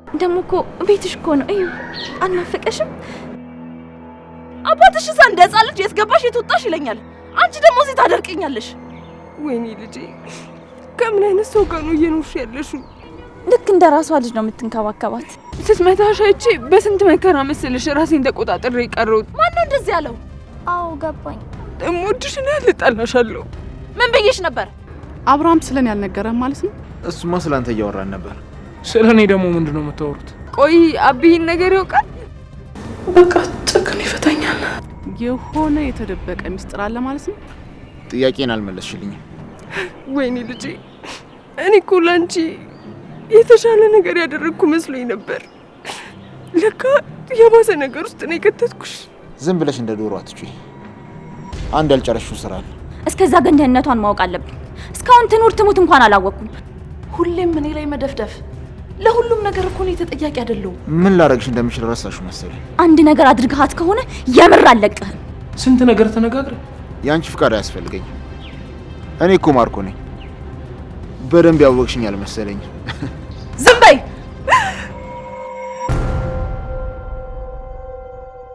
ደሞ እኮ ቤትሽ እኮ ነው። እዩ አናፈቀሽም? አባትሽ እዛ እንደ ሕፃን ልጅ የትገባሽ የትወጣሽ ይለኛል። አንቺ ደግሞ እዚህ ታደርቅኛለሽ። ወይኔ ልጄ ከምን አይነት ሰው ጋር ነው እየኖርሽ ያለሽው? ልክ እንደ ራሷ ልጅ ነው የምትንከባከባት። ስትመታሽ አይቼ በስንት መከራ መሰለሽ ራሴን ተቆጣጥሬ ቀረሁት። ማነው እንደዚህ ያለው? አዎ ገባኝ። ደግሞ እድሽን ያልጣላሻለሁ። ምን ብዬሽ ነበር? አብርሃም ስለኔ ያልነገረም ማለት ነው? እሱማ ስላንተ እያወራን ነበር። ስለኔ ደግሞ ምንድነው የምታወሩት? ቆይ አብይን ነገር ያውቃል? በቃ ጨክኖ ይፈታኛል። የሆነ የተደበቀ ሚስጥር አለ ማለት ነው? ጥያቄን አልመለስሽልኝም። ወይኔ ልጄ እኔ እኮ ላንቺ የተሻለ ነገር ያደረግኩ መስሎኝ ነበር። ለካ የባሰ ነገር ውስጥ ነው የከተትኩሽ። ዝም ብለሽ እንደ ዶሮ አትጩይ። አንድ ያልጨረሽው ስራ አለ። እስከዛ ግን ደህንነቷን ማወቅ አለብኝ። እስካሁን ትኑር ትሙት እንኳን አላወቅኩም። ሁሌም እኔ ላይ መደፍደፍ። ለሁሉም ነገር እኮ ነው ተጠያቂ አይደለሁም። ምን ላረግሽ እንደምችል ረሳሽ መሰለኝ። አንድ ነገር አድርገሃት ከሆነ የምር አለቅህም። ስንት ነገር ተነጋግረን ያንቺ ፍቃድ አያስፈልገኝም። እኔ እኮ ማርኮ ነኝ። በደንብ ያወቅሽኝ አልመሰለኝም።